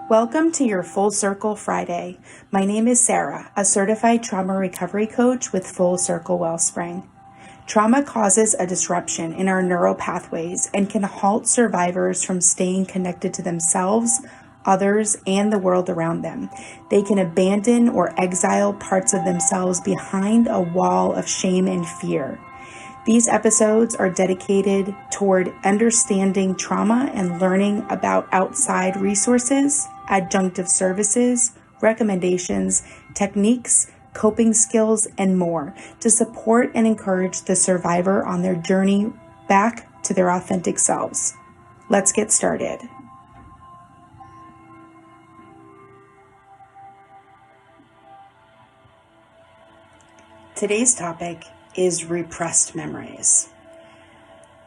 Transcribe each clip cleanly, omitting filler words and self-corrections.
Welcome to your Full Circle Friday. My name is Sara, a certified trauma recovery coach with Full Circle Wellspring. Trauma causes a disruption in our neural pathways and can halt survivors from staying connected to themselves, others, and the world around them. They can abandon or exile parts of themselves behind a wall of shame and fear. These episodes are dedicated toward understanding trauma and learning about outside resources, adjunctive services, recommendations, techniques, coping skills, and more to support and encourage the survivor on their journey back to their authentic selves. Let's get started. Today's topic is repressed memories.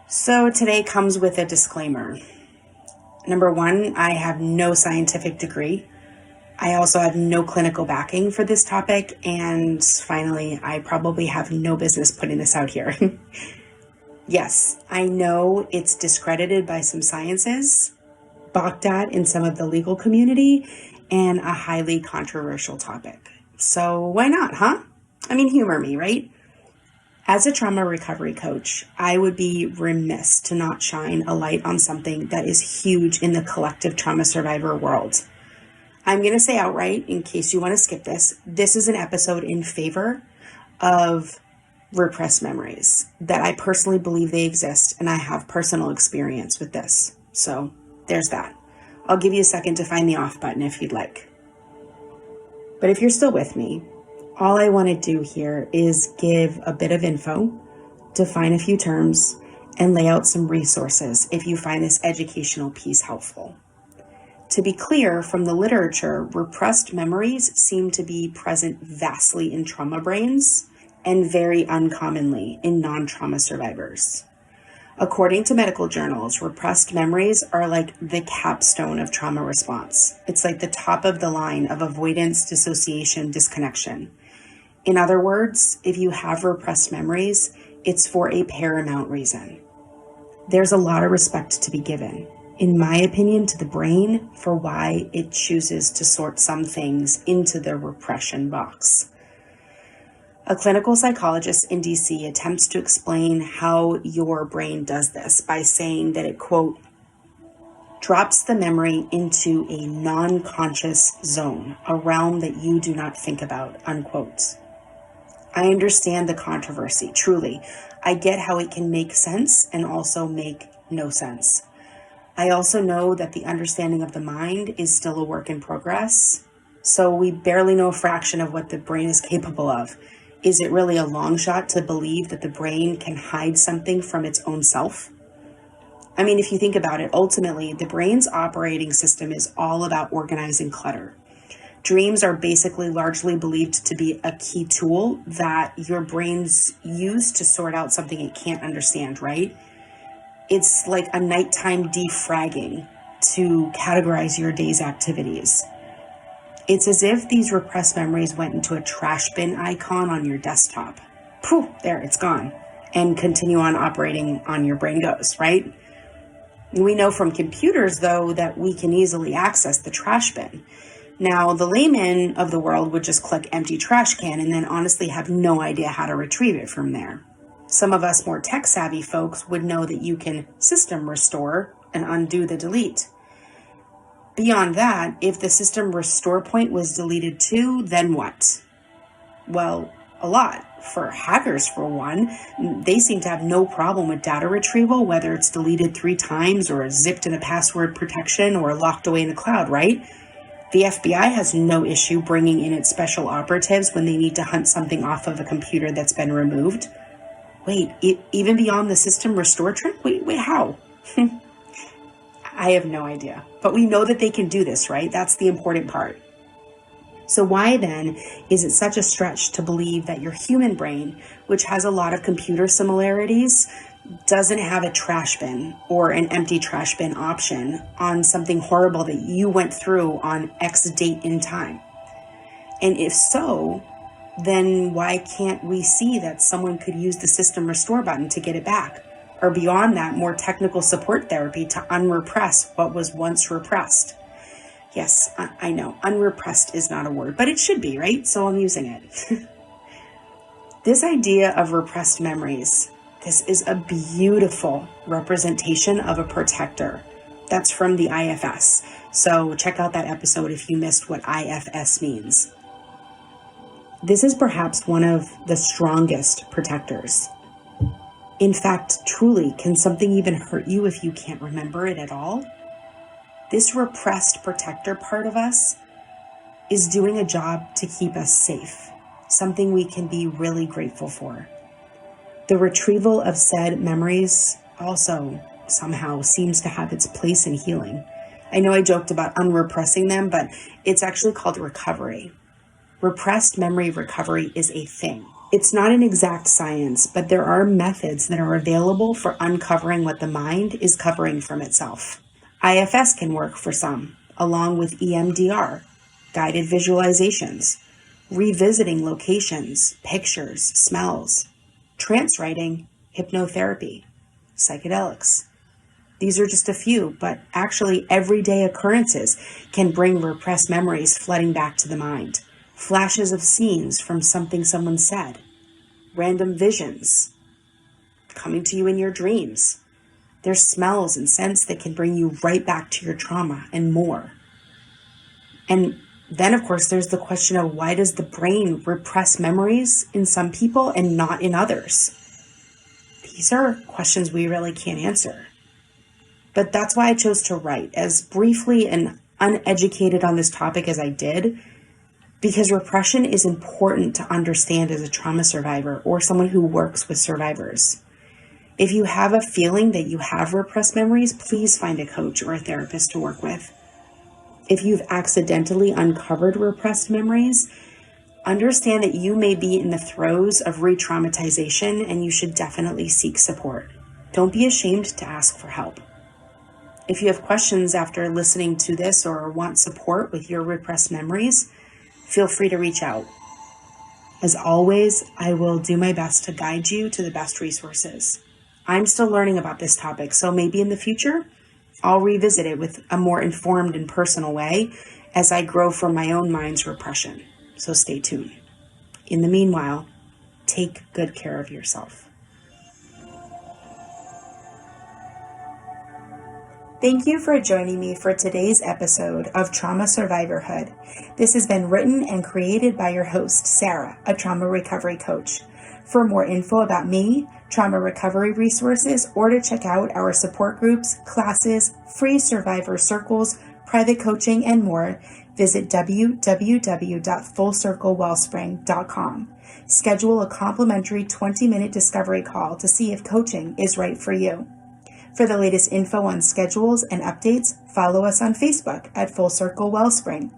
So today comes with a disclaimer. Number one, I have no scientific degree. I also have no clinical backing for this topic. And finally, I probably have no business putting this out here. Yes, I know it's discredited by some sciences, balked at in some of the legal community, and a highly controversial topic. So why not, huh? I mean, humor me, right? As a trauma recovery coach, I would be remiss to not shine a light on something that is huge in the collective trauma survivor world. I'm going to say outright, in case you want to skip this is an episode in favor of repressed memories, that I personally believe they exist, and I have personal experience with this. So there's that. I'll give you a second to find the off button if you'd like. But if you're still with me, all I want to do here is give a bit of info, define a few terms, and lay out some resources if you find this educational piece helpful. To be clear, from the literature, repressed memories seem to be present vastly in trauma brains and very uncommonly in non-trauma survivors. According to medical journals, repressed memories are like the capstone of trauma response. It's like the top of the line of avoidance, dissociation, disconnection. In other words, if you have repressed memories, it's for a paramount reason. There's a lot of respect to be given, in my opinion, to the brain for why it chooses to sort some things into the repression box. A clinical psychologist in DC attempts to explain how your brain does this by saying that it, quote, drops the memory into a non-conscious zone, a realm that you do not think about, unquote. I understand the controversy, truly. I get how it can make sense and also make no sense. I also know that the understanding of the mind is still a work in progress, so we barely know a fraction of what the brain is capable of. Is it really a long shot to believe that the brain can hide something from its own self? I mean, if you think about it, ultimately, the brain's operating system is all about organizing clutter. Dreams are basically largely believed to be a key tool that your brain's use to sort out something it can't understand, right? It's like a nighttime defragging to categorize your day's activities. It's as if these repressed memories went into a trash bin icon on your desktop. Poof, there, it's gone. And continue on operating on your brain goes, right? We know from computers, though, that we can easily access the trash bin. Now, the layman of the world would just click empty trash can and then honestly have no idea how to retrieve it from there. Some of us more tech-savvy folks would know that you can system restore and undo the delete. Beyond that, if the system restore point was deleted too, then what? Well, a lot. For hackers, for one, they seem to have no problem with data retrieval, whether it's deleted 3 times or zipped in a password protection or locked away in the cloud, right? The FBI has no issue bringing in its special operatives when they need to hunt something off of a computer that's been removed. Wait, even beyond the system restore trick? Wait, how? I have no idea. But we know that they can do this, right? That's the important part. So why then is it such a stretch to believe that your human brain, which has a lot of computer similarities, doesn't have a trash bin or an empty trash bin option on something horrible that you went through on X date in time? And if so, then why can't we see that someone could use the system restore button to get it back? Or beyond that, more technical support therapy to unrepress what was once repressed? Yes, I know, unrepressed is not a word, but it should be, right? So I'm using it. This idea of repressed memories, this is a beautiful representation of a protector. That's from the IFS. So check out that episode if you missed what IFS means. This is perhaps one of the strongest protectors. In fact, truly, can something even hurt you if you can't remember it at all? This repressed protector part of us is doing a job to keep us safe, something we can be really grateful for. The retrieval of said memories also somehow seems to have its place in healing. I know I joked about unrepressing them, but it's actually called recovery. Repressed memory recovery is a thing. It's not an exact science, but there are methods that are available for uncovering what the mind is covering from itself. IFS can work for some, along with EMDR, guided visualizations, revisiting locations, pictures, smells, trance writing, hypnotherapy, psychedelics. These are just a few, but actually everyday occurrences can bring repressed memories flooding back to the mind. Flashes of scenes from something someone said, random visions coming to you in your dreams. There's smells and scents that can bring you right back to your trauma and more. And then, of course, there's the question of why does the brain repress memories in some people and not in others? These are questions we really can't answer. But that's why I chose to write as briefly and uneducated on this topic as I did, because repression is important to understand as a trauma survivor or someone who works with survivors. If you have a feeling that you have repressed memories, please find a coach or a therapist to work with. If you've accidentally uncovered repressed memories, understand that you may be in the throes of re-traumatization and you should definitely seek support. Don't be ashamed to ask for help. If you have questions after listening to this or want support with your repressed memories, feel free to reach out. As always, I will do my best to guide you to the best resources. I'm still learning about this topic, so maybe in the future, I'll revisit it with a more informed and personal way as I grow from my own mind's repression. So stay tuned. In the meanwhile, take good care of yourself. Thank you for joining me for today's episode of Trauma Survivorhood. This has been written and created by your host, Sara, a trauma recovery coach. For more info about me, trauma recovery resources, or to check out our support groups, classes, free survivor circles, private coaching, and more, visit www.fullcirclewellspring.com. Schedule a complimentary 20-minute discovery call to see if coaching is right for you. For the latest info on schedules and updates, follow us on Facebook at Full Circle Wellspring.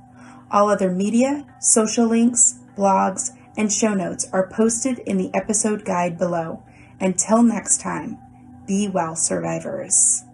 All other media, social links, blogs, and show notes are posted in the episode guide below. Until next time, be well, survivors.